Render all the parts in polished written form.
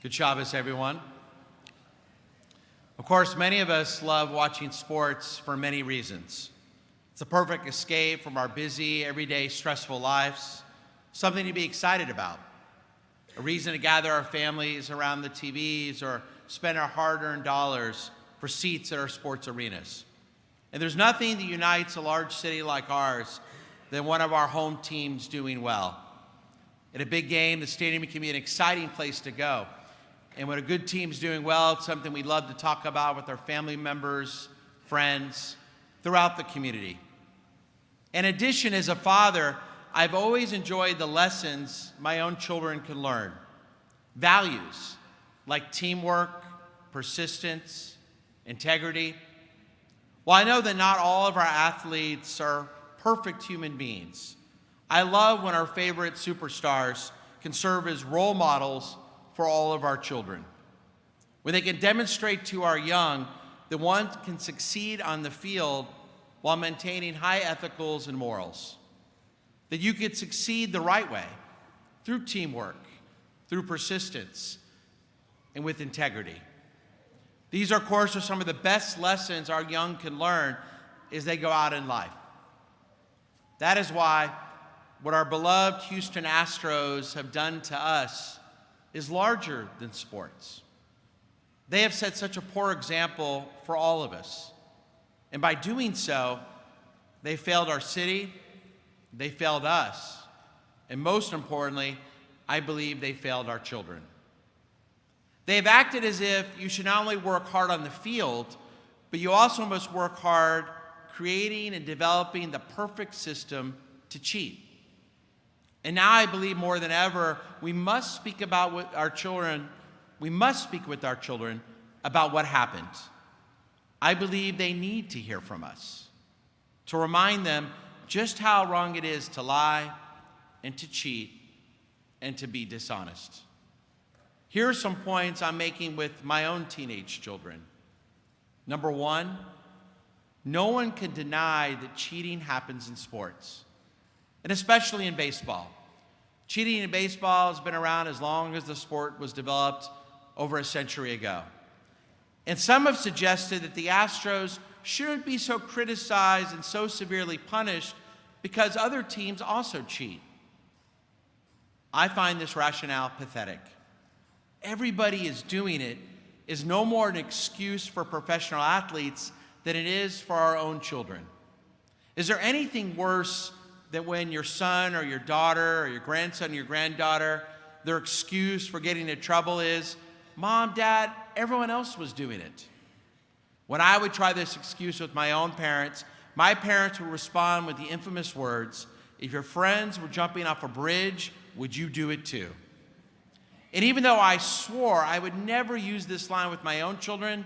Good Shabbos, everyone. Of course, many of us love watching sports for many reasons. It's a perfect escape from our busy, everyday, stressful lives, something to be excited about, a reason to gather our families around the TVs or spend our hard-earned dollars for seats at our sports arenas. And there's nothing that unites a large city like ours than one of our home teams doing well. At a big game, the stadium can be an exciting place to go. And when a good team's doing well, it's something we love to talk about with our family members, friends, throughout the community. In addition, as a father, I've always enjoyed the lessons my own children can learn. Values like teamwork, persistence, integrity. While I know that not all of our athletes are perfect human beings, I love when our favorite superstars can serve as role models for all of our children. When they can demonstrate to our young that one can succeed on the field while maintaining high ethicals and morals. That you could succeed the right way, through teamwork, through persistence, and with integrity. These, of course, are some of the best lessons our young can learn as they go out in life. That is why what our beloved Houston Astros have done to us is larger than sports. They have set such a poor example for all of us. And by doing so, they failed our city, they failed us, and most importantly, I believe they failed our children. They have acted as if you should not only work hard on the field, but you also must work hard creating and developing the perfect system to cheat. And now I believe more than ever, we must speak with our children about what happened. I believe they need to hear from us, to remind them just how wrong it is to lie and to cheat and to be dishonest. Here are some points I'm making with my own teenage children. Number one, no one can deny that cheating happens in sports, and especially in baseball. Cheating in baseball has been around as long as the sport was developed over a century ago. And some have suggested that the Astros shouldn't be so criticized and so severely punished because other teams also cheat. I find this rationale pathetic. Everybody is doing it is no more an excuse for professional athletes than it is for our own children. Is there anything worse than when your son or your daughter or your grandson or your granddaughter, their excuse for getting into trouble is, Mom, Dad, everyone else was doing it? When I would try this excuse with my own parents, my parents would respond with the infamous words, if your friends were jumping off a bridge, would you do it too? And even though I swore I would never use this line with my own children,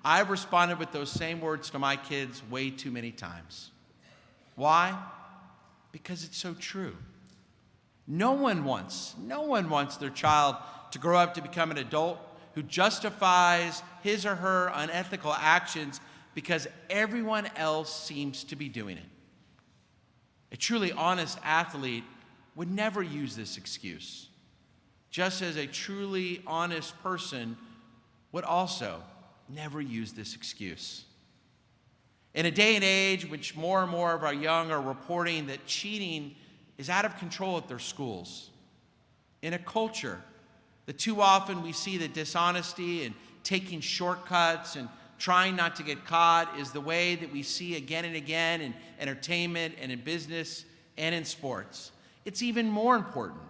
I've responded with those same words to my kids way too many times. Why? Because it's so true. No one wants their child to grow up to become an adult who justifies his or her unethical actions because everyone else seems to be doing it. A truly honest athlete would never use this excuse, just as a truly honest person would also never use this excuse. In a day and age in which more and more of our young are reporting that cheating is out of control at their schools, in a culture that too often we see that dishonesty and taking shortcuts and trying not to get caught is the way that we see again and again in entertainment and in business and in sports, it's even more important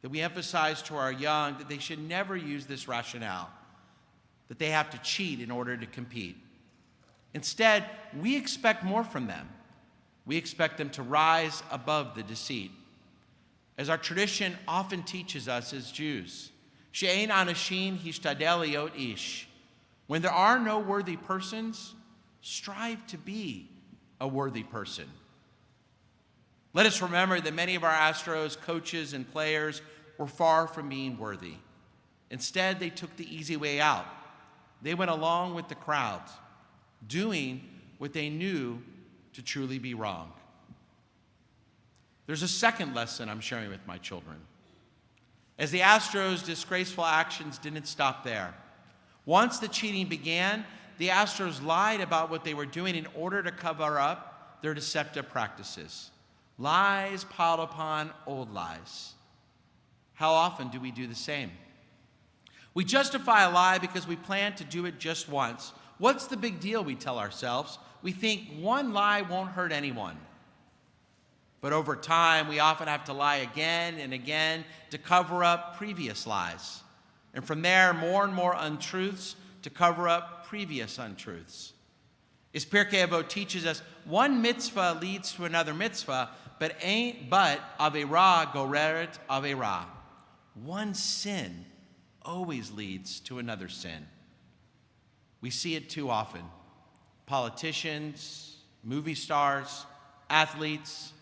that we emphasize to our young that they should never use this rationale, that they have to cheat in order to compete. Instead, we expect more from them. We expect them to rise above the deceit. As our tradition often teaches us as Jews, she'ein anashim hishtadel liot ish. When there are no worthy persons, strive to be a worthy person. Let us remember that many of our Astros coaches and players were far from being worthy. Instead, they took the easy way out. They went along with the crowd, doing what they knew to truly be wrong. There's a second lesson I'm sharing with my children. As the Astros' disgraceful actions didn't stop there. Once the cheating began, the Astros lied about what they were doing in order to cover up their deceptive practices. Lies piled upon old lies. How often do we do the same? We justify a lie because we plan to do it just once. What's the big deal, we tell ourselves? We think one lie won't hurt anyone. But over time, we often have to lie again and again to cover up previous lies. And from there, more and more untruths to cover up previous untruths. As Pirkei Avot teaches us, one mitzvah leads to another mitzvah, but avera goreret avera. One sin always leads to another sin. We see it too often. Politicians, movie stars, athletes,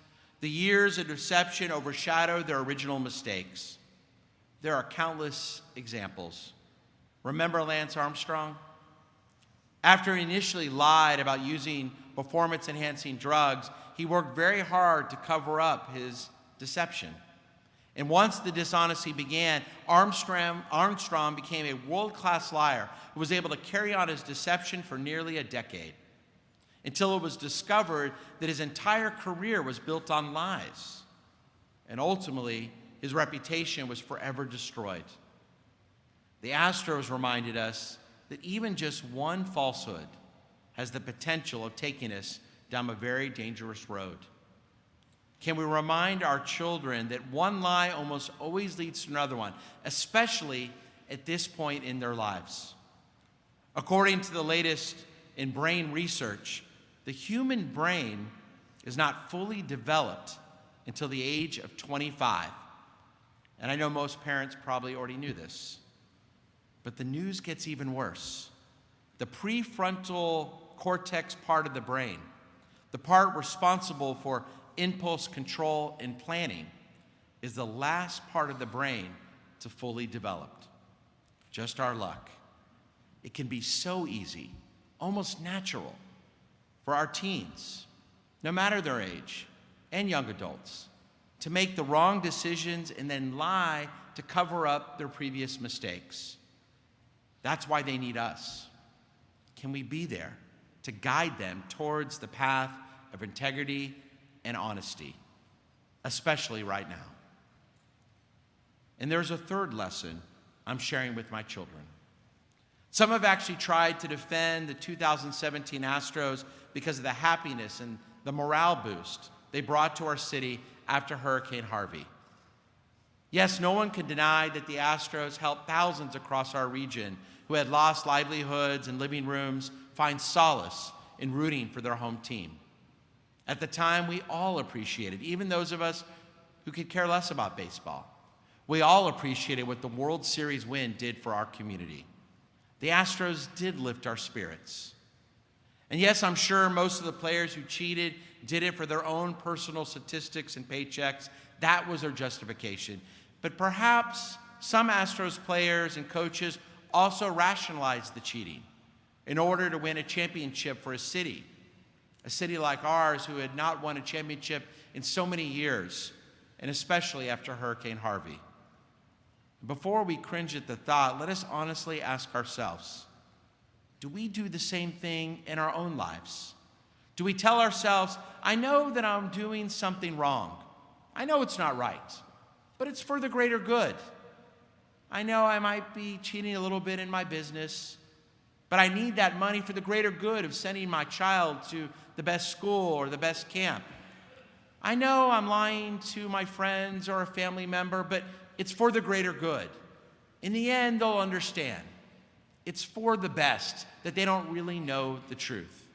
the years of deception overshadow their original mistakes. There are countless examples. Remember Lance Armstrong? After he initially lied about using performance-enhancing drugs, he worked very hard to cover up his deception. And once the dishonesty began, Armstrong became a world-class liar who was able to carry on his deception for nearly a decade, until it was discovered that his entire career was built on lies. And ultimately, his reputation was forever destroyed. The Astros reminded us that even just one falsehood has the potential of taking us down a very dangerous road. Can we remind our children that one lie almost always leads to another one, especially at this point in their lives? According to the latest in brain research, the human brain is not fully developed until the age of 25. And I know most parents probably already knew this. But the news gets even worse. The prefrontal cortex part of the brain, the part responsible for impulse control and planning, is the last part of the brain to fully develop. Just our luck. It can be so easy, almost natural, for our teens, no matter their age, and young adults, to make the wrong decisions and then lie to cover up their previous mistakes. That's why they need us. Can we be there to guide them towards the path of integrity and honesty, especially right now? And there's a third lesson I'm sharing with my children. Some have actually tried to defend the 2017 Astros because of the happiness and the morale boost they brought to our city after Hurricane Harvey. Yes, no one can deny that the Astros helped thousands across our region who had lost livelihoods and living rooms find solace in rooting for their home team. At the time, we all appreciated, even those of us who could care less about baseball, we all appreciated what the World Series win did for our community. The Astros did lift our spirits. And yes, I'm sure most of the players who cheated did it for their own personal statistics and paychecks. That was their justification. But perhaps some Astros players and coaches also rationalized the cheating in order to win a championship for a city like ours who had not won a championship in so many years, and especially after Hurricane Harvey. Before we cringe at the thought, let us honestly ask ourselves, do we do the same thing in our own lives? Do we tell ourselves, I know that I'm doing something wrong. I know it's not right, but it's for the greater good. I know I might be cheating a little bit in my business, but I need that money for the greater good of sending my child to the best school or the best camp. I know I'm lying to my friends or a family member, but it's for the greater good. In the end, they'll understand. It's for the best, that they don't really know the truth.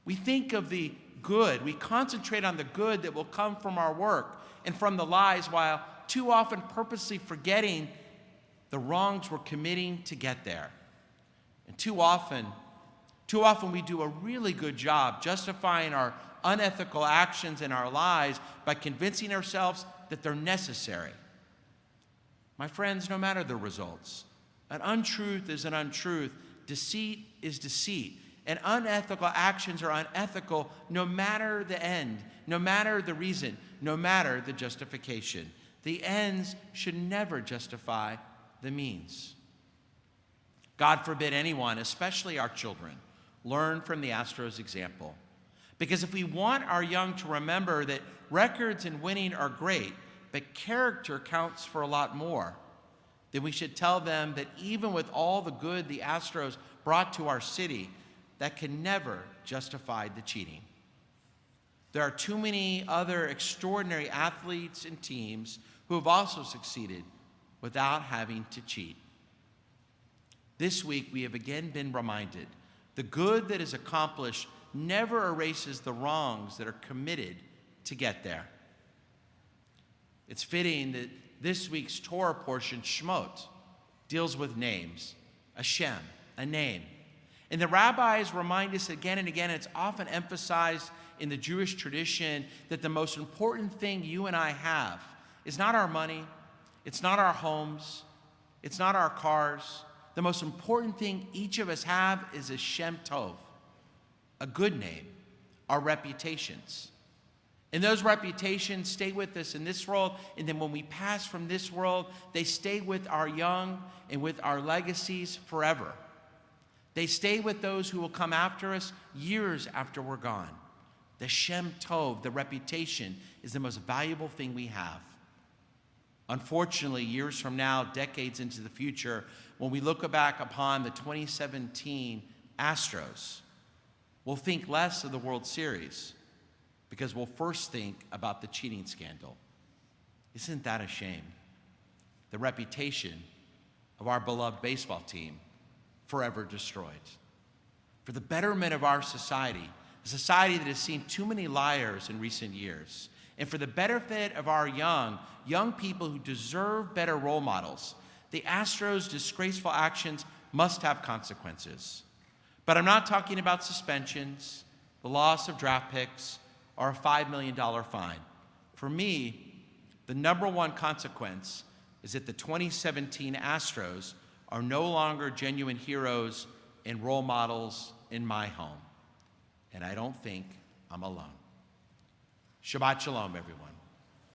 We think of the good. We concentrate on the good that will come from our work and from the lies, while too often purposely forgetting the wrongs we're committing to get there. And too often we do a really good job justifying our unethical actions and our lies by convincing ourselves that they're necessary. My friends, no matter the results, an untruth is an untruth, deceit is deceit, and unethical actions are unethical no matter the end, no matter the reason, no matter the justification. The ends should never justify the means. God forbid anyone, especially our children, learn from the Astros' example. Because if we want our young to remember that records and winning are great, but character counts for a lot more, then we should tell them that even with all the good the Astros brought to our city, that can never justify the cheating. There are too many other extraordinary athletes and teams who have also succeeded without having to cheat. This week, we have again been reminded the good that is accomplished never erases the wrongs that are committed to get there. It's fitting that this week's Torah portion, Shmot, deals with names, a Shem, a name. And the rabbis remind us again and again, it's often emphasized in the Jewish tradition, that the most important thing you and I have is not our money, it's not our homes, it's not our cars. The most important thing each of us have is a Shem Tov, a good name, our reputations. And those reputations stay with us in this world, and then when we pass from this world, they stay with our young and with our legacies forever. They stay with those who will come after us years after we're gone. The Shem Tov, the reputation, is the most valuable thing we have. Unfortunately, years from now, decades into the future, when we look back upon the 2017 Astros, we'll think less of the World Series because we'll first think about the cheating scandal. Isn't that a shame? The reputation of our beloved baseball team forever destroyed. For the betterment of our society, a society that has seen too many liars in recent years, and for the benefit of our young people who deserve better role models, the Astros' disgraceful actions must have consequences. But I'm not talking about suspensions, the loss of draft picks, or a $5 million fine. For me, the number one consequence is that the 2017 Astros are no longer genuine heroes and role models in my home. And I don't think I'm alone. Shabbat Shalom, everyone.